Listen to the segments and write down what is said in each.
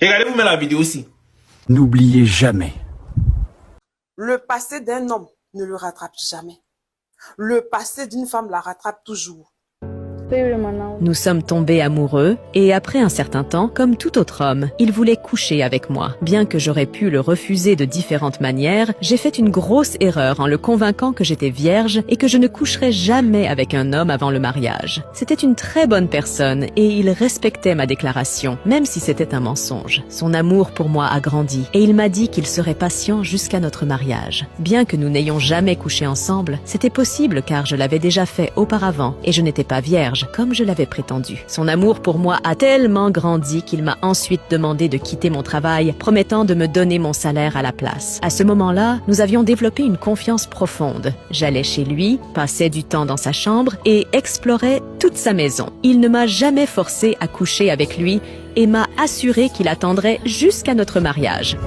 Regardez-vous même la vidéo aussi. N'oubliez jamais. Le passé d'un homme ne le rattrape jamais. Le passé d'une femme la rattrape toujours. Nous sommes tombés amoureux et après un certain temps, comme tout autre homme, il voulait coucher avec moi. Bien que j'aurais pu le refuser de différentes manières, j'ai fait une grosse erreur en le convainquant que j'étais vierge et que je ne coucherais jamais avec un homme avant le mariage. C'était une très bonne personne et il respectait ma déclaration, même si c'était un mensonge. Son amour pour moi a grandi et il m'a dit qu'il serait patient jusqu'à notre mariage. Bien que nous n'ayons jamais couché ensemble, c'était possible car je l'avais déjà fait auparavant et je n'étais pas vierge, comme je l'avais prétendu. Son amour pour moi a tellement grandi qu'il m'a ensuite demandé de quitter mon travail, promettant de me donner mon salaire à la place. À ce moment-là, nous avions développé une confiance profonde. J'allais chez lui, passais du temps dans sa chambre et explorais toute sa maison. Il ne m'a jamais forcé à coucher avec lui et m'a assuré qu'il attendrait jusqu'à notre mariage.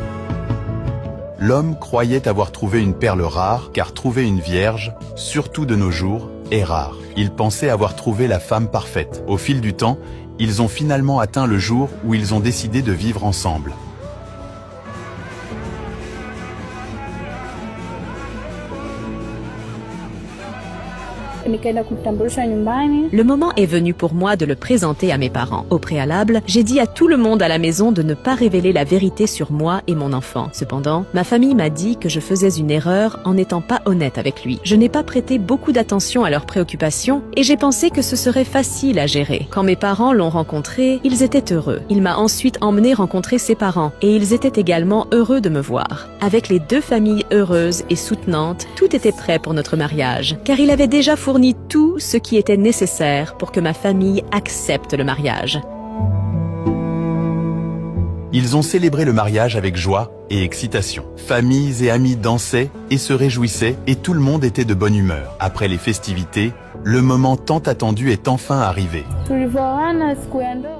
L'homme croyait avoir trouvé une perle rare, car trouver une vierge, surtout de nos jours, est rare. Il pensait avoir trouvé la femme parfaite. Au fil du temps, ils ont finalement atteint le jour où ils ont décidé de vivre ensemble. Le moment est venu pour moi de le présenter à mes parents. Au préalable, j'ai dit à tout le monde à la maison de ne pas révéler la vérité sur moi et mon enfant. Cependant, ma famille m'a dit que je faisais une erreur en n'étant pas honnête avec lui. Je n'ai pas prêté beaucoup d'attention à leurs préoccupations et j'ai pensé que ce serait facile à gérer. Quand mes parents l'ont rencontré, ils étaient heureux. Il m'a ensuite emmené rencontrer ses parents et ils étaient également heureux de me voir. Avec les deux familles heureuses et soutenantes, tout était prêt pour notre mariage, car il avait déjà fourni tout ce qui était nécessaire pour que ma famille accepte le mariage. Ils ont célébré le mariage avec joie et excitation. Familles et amis dansaient et se réjouissaient et tout le monde était de bonne humeur. Après les festivités, le moment tant attendu est enfin arrivé.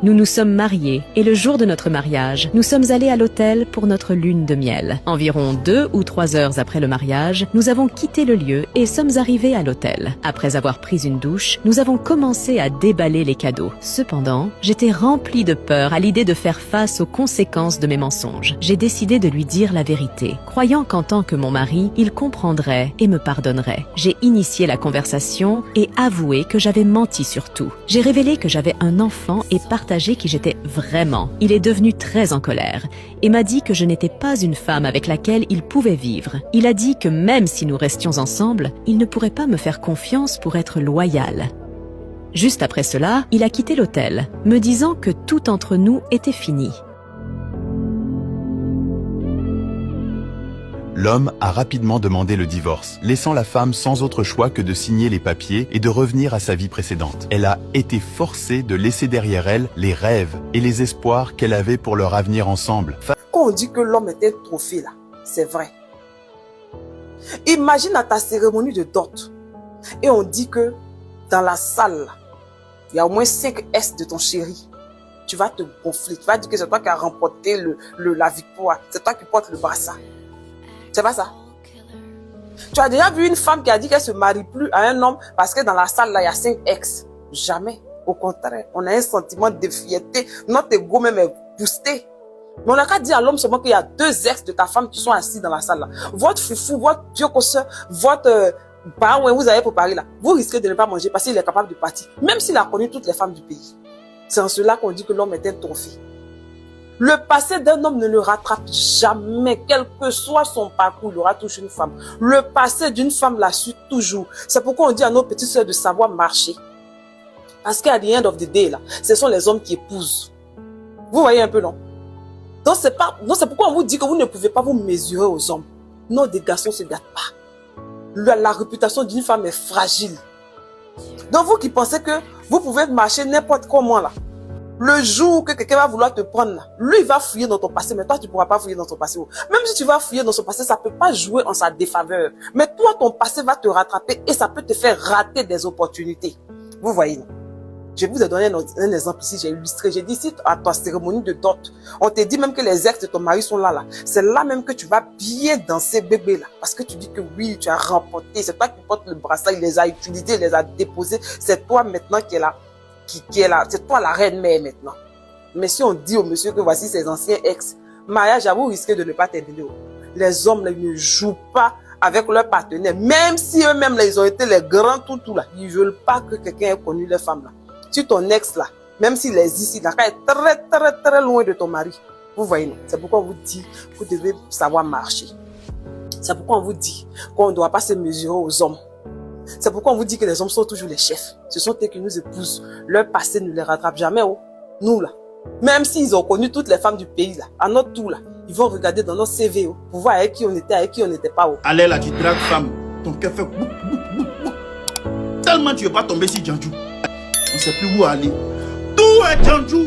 Nous nous sommes mariés et le jour de notre mariage, nous sommes allés à l'hôtel pour notre lune de miel. Environ 2 ou 3 heures après le mariage, nous avons quitté le lieu et sommes arrivés à l'hôtel. Après avoir pris une douche, nous avons commencé à déballer les cadeaux. Cependant, j'étais remplie de peur à l'idée de faire face aux conséquences de mes mensonges. J'ai décidé de lui dire la vérité, croyant qu'en tant que mon mari, il comprendrait et me pardonnerait. J'ai initié la conversation et avoué que j'avais menti sur tout. J'ai révélé que j'avais un enfant et partagé qui j'étais vraiment. Il est devenu très en colère et m'a dit que je n'étais pas une femme avec laquelle il pouvait vivre. Il a dit que même si nous restions ensemble, il ne pourrait pas me faire confiance pour être loyal. Juste après cela, il a quitté l'hôtel, me disant que tout entre nous était fini. L'homme a rapidement demandé le divorce, laissant la femme sans autre choix que de signer les papiers et de revenir à sa vie précédente. Elle a été forcée de laisser derrière elle les rêves et les espoirs qu'elle avait pour leur avenir ensemble. Quand on dit que l'homme était un trophée là, c'est vrai. Imagine à ta cérémonie de dot et on dit que dans la salle, il y a au moins 5 S de ton chéri. Tu vas te gonfler, tu vas dire que c'est toi qui as remporté la victoire, c'est toi qui portes le brassard. C'est pas ça. Tu as déjà vu une femme qui a dit qu'elle se marie plus à un homme parce que dans la salle là, il y a 5 ex. Jamais. Au contraire, on a un sentiment de fierté. Notre ego même est boosté. Mais on n'a qu'à dire à l'homme seulement qu'il y a 2 ex de ta femme qui sont assis dans la salle là. Votre foufou, votre vieux cosseur, votre bar où vous avez préparé là, vous risquez de ne pas manger parce qu'il est capable de partir. Même s'il a connu toutes les femmes du pays. C'est en cela qu'on dit que l'homme est un trophée. Le passé d'un homme ne le rattrape jamais, quel que soit son parcours, il aura toujours une femme. Le passé d'une femme la suit toujours. C'est pourquoi on dit à nos petites sœurs de savoir marcher. Parce qu'à the end of the day, là, ce sont les hommes qui épousent. Vous voyez un peu, non? Donc c'est pourquoi on vous dit que vous ne pouvez pas vous mesurer aux hommes. Non, des garçons ne se gâtent pas. La réputation d'une femme est fragile. Donc vous qui pensez que vous pouvez marcher n'importe comment là, le jour que quelqu'un va vouloir te prendre, lui il va fouiller dans ton passé, mais toi tu ne pourras pas fouiller dans ton passé. Même si tu vas fouiller dans son passé, ça ne peut pas jouer en sa défaveur. Mais toi, ton passé va te rattraper et ça peut te faire rater des opportunités. Vous voyez, non? Je vous ai donné un exemple ici, j'ai illustré. J'ai dit, si à ta cérémonie de dot, on te dit même que les ex de ton mari sont là. C'est là même que tu vas bien danser bébé là. Parce que tu dis que oui, tu as remporté. C'est toi qui portes le brassard, il les a utilisés, il les a déposés. C'est toi maintenant qui est là. Qui est là. C'est toi la reine mère maintenant. Mais si on dit au monsieur que voici ses anciens ex, mariage, vous risquez de ne pas terminer. Les hommes là, ils ne jouent pas avec leur partenaire. Même si eux-mêmes, ils ont été les grands tout là. Ils ne veulent pas que quelqu'un ait connu les femmes là. Si ton ex là, même s'il est ici, là, est très très très loin de ton mari. Vous voyez, c'est pourquoi on vous dit que vous devez savoir marcher. C'est pourquoi on vous dit qu'on ne doit pas se mesurer aux hommes. C'est pourquoi on vous dit que les hommes sont toujours les chefs. Ce sont eux qui nous épousent. Leur passé ne les rattrape jamais. Oh. Nous là, même s'ils ont connu toutes les femmes du pays là, à notre tour là, ils vont regarder dans notre CV oh, pour voir avec qui on était, avec qui on n'était pas. Oh. Allez là, tu dragues femme. Ton cœur fait bouk, bouk, bouk, bouk. Tellement tu ne veux pas tomber si Djandjou. On ne sait plus où aller. Tout est Djandjou.